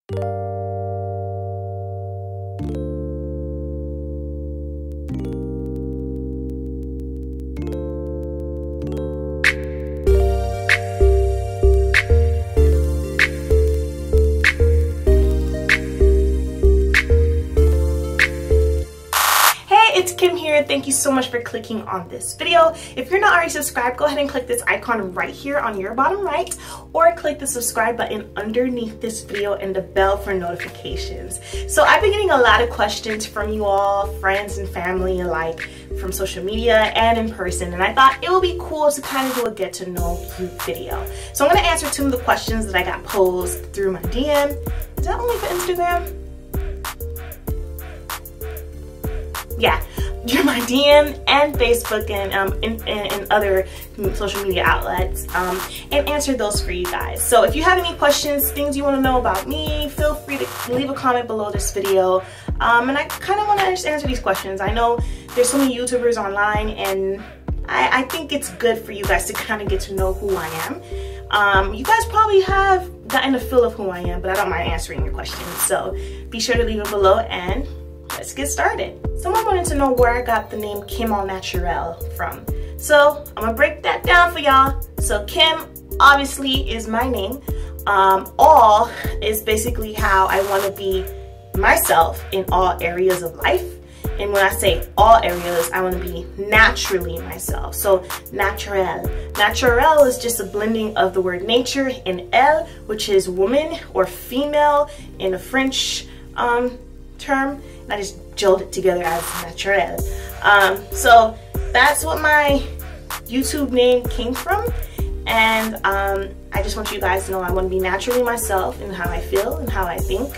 It's Kim here. Thank you so much for clicking on this video. If you're not already subscribed, go ahead and click this icon right here on your bottom right, or click the subscribe button underneath this video and the bell for notifications. So I've been getting a lot of questions from you all, friends and family alike, from social media and in person, and I thought it would be cool to kind of do a get to know you video. So I'm going to answer 2 of the questions that I got posed through my DM. Is that only for Instagram? Yeah, through my DM and Facebook and other social media outlets, and answer those for you guys. So if you have any questions, things you want to know about me, feel free to leave a comment below this video. And I kind of want to just answer these questions. I know there's so many YouTubers online, and I think it's good for you guys to kind of get to know who I am. You guys probably have gotten a feel of who I am, but I don't mind answering your questions. So be sure to leave it below, and let's get started. Someone wanted to know where I got the name Kim All Naturelle from. So I'm gonna break that down for y'all. So Kim obviously is my name. All is basically how I want to be myself in all areas of life. And when I say all areas, I want to be naturally myself. So naturelle. Naturelle is just a blending of the word nature and elle, which is woman or female in a French term. I just gelled it together as naturelle. So that's what my YouTube name came from, and I just want you guys to know I want to be naturally myself in how I feel and how I think,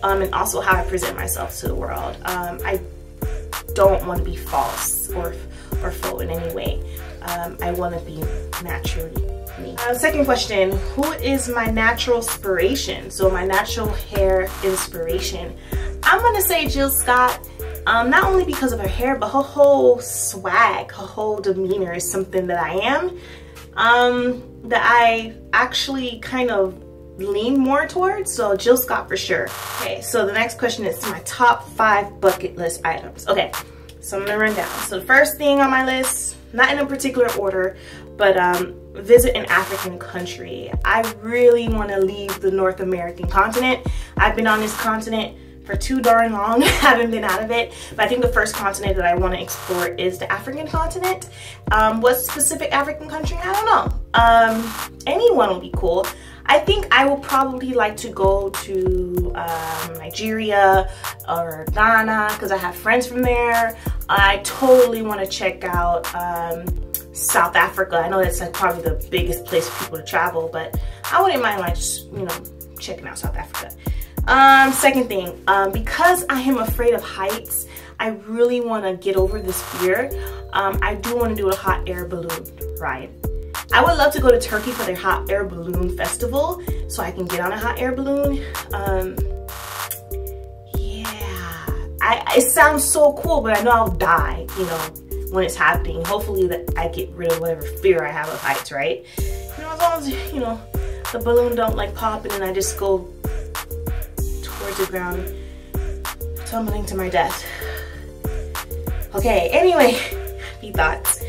and also how I present myself to the world. I don't want to be false or faux in any way. I want to be naturally me. Second question, who is my natural inspiration? So my natural hair inspiration, I'm gonna say Jill Scott, not only because of her hair, but her whole swag, her whole demeanor is something that I am, that I actually kind of lean more towards. So Jill Scott for sure. Okay, so the next question is my top 5 bucket list items. Okay, so I'm gonna run down. So the first thing on my list, not in a particular order, but visit an African country. I really want to leave the North American continent. I've been on this continent for too darn long. Haven't been out of it, but I think the first continent that I want to explore is the African continent. What specific African country? I don't know. Anyone will be cool. I think I will probably like to go to Nigeria or Ghana because I have friends from there. I totally want to check out South Africa. I know that's like probably the biggest place for people to travel, but I wouldn't mind like just, you know, checking out South Africa. Second thing, because I am afraid of heights, I really want to get over this fear. I do want to do a hot air balloon ride. I would love to go to Turkey for their hot air balloon festival so I can get on a hot air balloon. Yeah, it sounds so cool, but I know I'll die, you know, when it's happening. Hopefully that I get rid of whatever fear I have of heights, right? You know, as long as, you know, the balloon don't like pop and then I just go towards the ground, tumbling to my death. Okay, anyway, happy thoughts.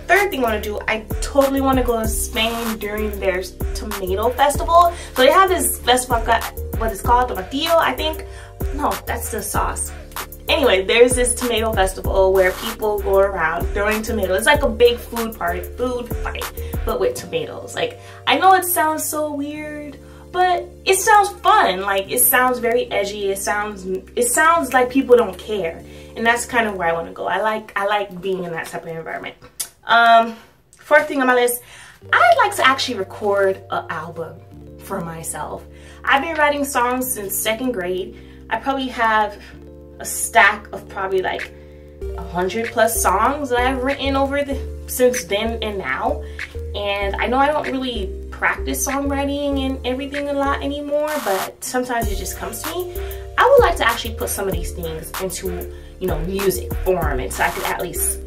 Third thing I want to do, I totally want to go to Spain during their tomato festival. So they have this festival, I've got what it's called, tomatillo, I think. No, that's the sauce. Anyway, there's this tomato festival where people go around throwing tomatoes. It's like a big food fight, but with tomatoes. Like, I know it sounds so weird, but it sounds fun. Like, it sounds very edgy. It sounds like people don't care, and that's kind of where I want to go. I like being in that type of environment. Fourth thing on my list, I'd like to actually record an album for myself. I've been writing songs since 2nd grade. I probably have a stack of probably like 100+ songs that I've written over since then and now. And I know I don't really practice songwriting and everything a lot anymore, but sometimes it just comes to me. I would like to actually put some of these things into, you know, music form, and so I could at least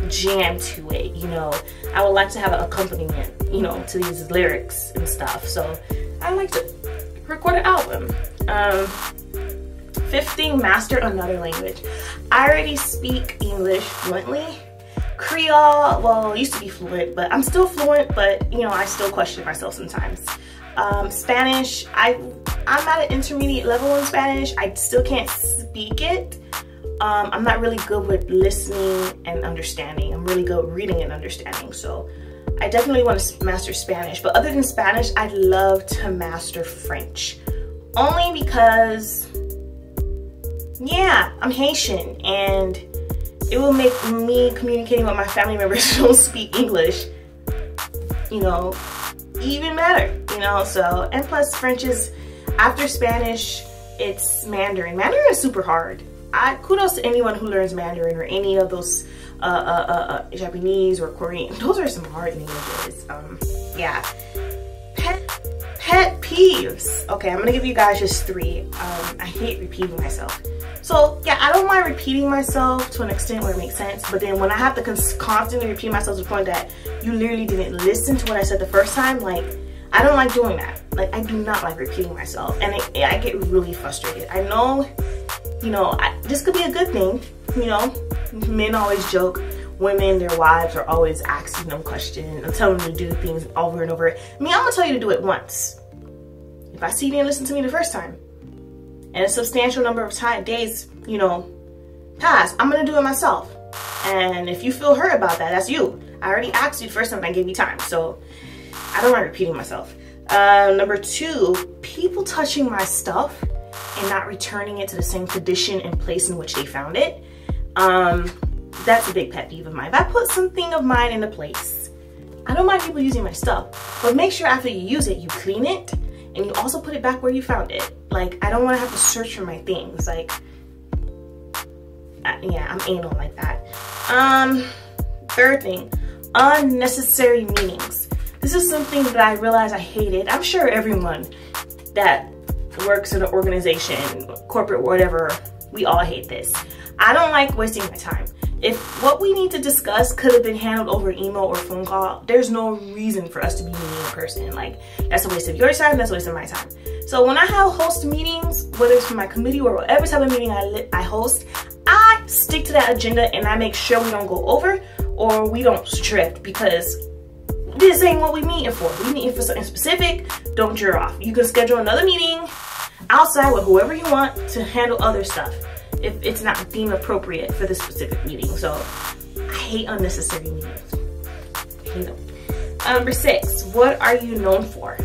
jam to it, you know. I would like to have an accompaniment, you know, to these lyrics and stuff. So I like to record an album. Fifth thing, master another language. I already speak English fluently. Creole, well, I used to be fluent, but I'm still fluent, but you know, I still question myself sometimes. Spanish, I'm at an intermediate level in Spanish. I still can't speak it. I'm not really good with listening and understanding. I'm really good at reading and understanding, so I definitely want to master Spanish. But other than Spanish, I'd love to master French. Only because, yeah, I'm Haitian, and it will make me communicating with my family members who don't speak English, you know, even better, you know. So, and plus French is, after Spanish, it's Mandarin. Mandarin is super hard. Kudos to anyone who learns Mandarin or any of those Japanese or Korean. Those are some hard languages. Yeah. Pet peeves. Okay, I'm gonna give you guys just 3. I hate repeating myself. So yeah, I don't mind repeating myself to an extent where it makes sense, but then when I have to constantly repeat myself to the point that you literally didn't listen to what I said the first time, like, I don't like doing that. Like, I do not like repeating myself, and I get really frustrated. I know, you know, this could be a good thing, you know. Men always joke, women, their wives are always asking them questions and telling them to do things over and over. I mean, I'm gonna tell you to do it once. If I see you didn't listen to me the first time, and a substantial number of days, you know, pass, I'm gonna do it myself. And if you feel hurt about that, that's you. I already asked you the first time and I gave you time, so I don't like repeating myself. Number 2, people touching my stuff and not returning it to the same condition and place in which they found it. That's a big pet peeve of mine. If I put something of mine in a place, I don't mind people using my stuff, but make sure after you use it, you clean it and you also put it back where you found it. Like, I don't want to have to search for my things. Like, yeah, I'm anal like that. Third thing, unnecessary meetings. This is something that I realized I hated. I'm sure everyone that works in an organization, corporate, whatever, we all hate this. I don't like wasting my time. If what we need to discuss could have been handled over email or phone call, there's no reason for us to be meeting in person. Like, that's a waste of your time, that's a waste of my time. So when I host meetings, whether it's for my committee or whatever type of meeting I host, I stick to that agenda and I make sure we don't go over or we don't drift, because this ain't what we meeting for. We meeting for something specific. Don't veer off. You can schedule another meeting outside with whoever you want to handle other stuff if it's not deemed appropriate for this specific meeting. So I hate unnecessary meetings. I hate them. Number 6, what are you known for?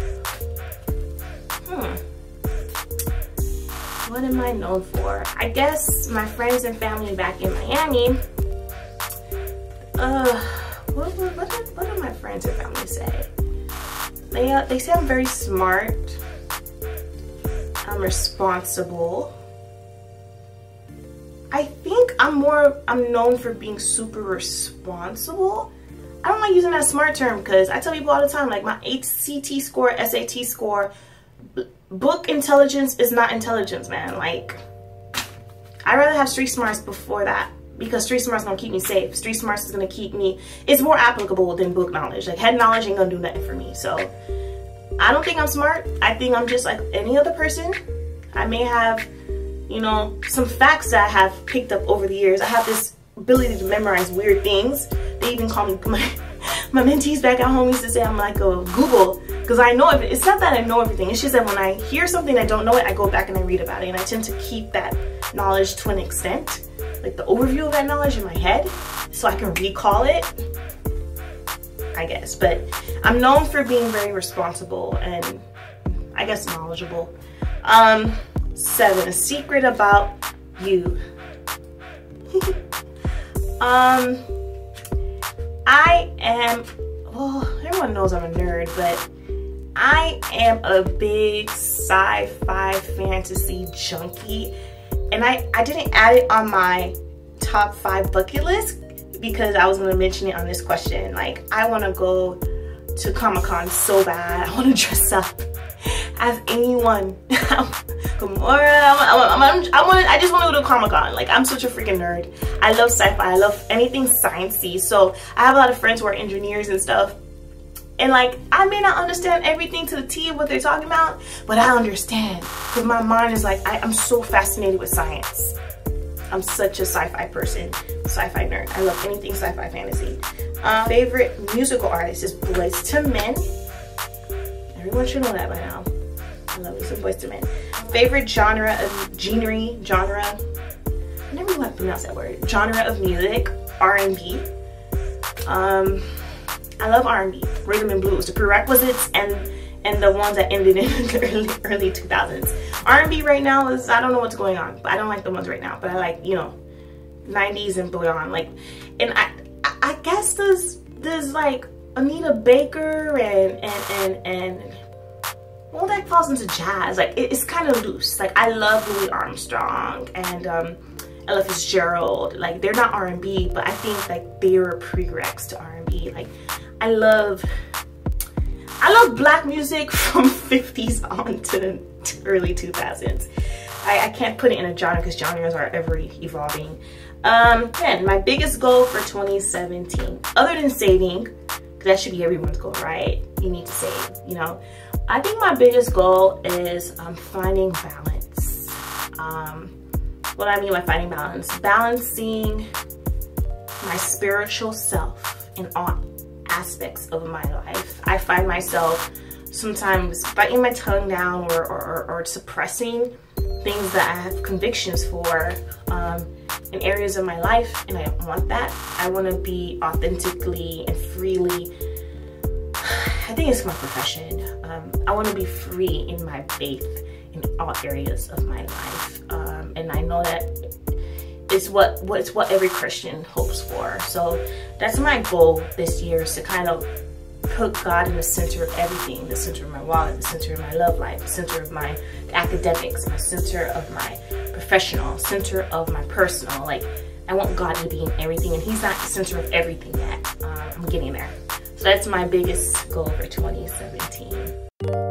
What am I known for? I guess my friends and family back in Miami. What do my friends and family say? They say I'm very smart. I'm responsible. I think I'm known for being super responsible. I don't like using that smart term because I tell people all the time, like, my ACT score, SAT score, book intelligence is not intelligence, man. Like, I'd rather have street smarts before that, because street smarts gonna keep me safe. Street smarts is gonna keep me, it's more applicable than book knowledge. Like, head knowledge ain't gonna do nothing for me. So I don't think I'm smart. I think I'm just like any other person. I may have, you know, some facts that I have picked up over the years. I have this ability to memorize weird things. They even call me, my mentees back at home used to say I'm like a Google, because I know it. It's not that I know everything. It's just that when I hear something I don't know it, I go back and I read about it, and I tend to keep that knowledge to an extent, like the overview of that knowledge in my head, so I can recall it, I guess. But I'm known for being very responsible and I guess knowledgeable. 7, a secret about you. I am, well, everyone knows I'm a nerd, but I am a big sci-fi fantasy junkie, and I didn't add it on my top 5 bucket list because I was going to mention it on this question. Like, I want to go to Comic-Con so bad. I want to dress up as anyone. Gamora. I just want to go to Comic-Con. Like, I'm such a freaking nerd. I love sci-fi. I love anything sciencey. So I have a lot of friends who are engineers and stuff, And like, I may not understand everything to the T of what they're talking about, but I understand because my mind is like, I'm so fascinated with science. I'm such a sci-fi person, sci-fi nerd. I love anything sci-fi fantasy. Favorite musical artist is Boyz II Men. Everyone should know that by now. I love me some Boyz II Men. Favorite genre, I never know how to pronounce that word. Genre of music, R&B. I love R&B, rhythm and blues, the prerequisites and the ones that ended in the early 2000s. R&B right now is, I don't know what's going on, but I don't like the ones right now, but I like, you know, 90s and beyond. Like, and I guess there's like Anita Baker and well, that falls into jazz. Like, it's kind of loose. Like, I love Louis Armstrong and Ella Fitzgerald. Like, they're not R&B, but I think like they were prereqs to R&B. Like, I love black music from 50s on to the early 2000s. I can't put it in a genre because genres are ever evolving. Then my biggest goal for 2017, other than saving, because that should be everyone's goal, right? You need to save, you know. I think my biggest goal is finding balance. What I mean by finding balance, balancing my spiritual self in all aspects of my life. I find myself sometimes biting my tongue down or suppressing things that I have convictions for in areas of my life, and I don't want that. I want to be authentically and freely, I think it's my profession. I want to be free in my faith in all areas of my life, and I know that it's what every Christian hopes for. So that's my goal this year, is to kind of put God in the center of everything, the center of my wallet, the center of my love life, the center of my academics, the center of my professional, center of my personal. Like, I want God to be in everything, and He's not the center of everything yet. I'm getting there. So that's my biggest goal for 2017.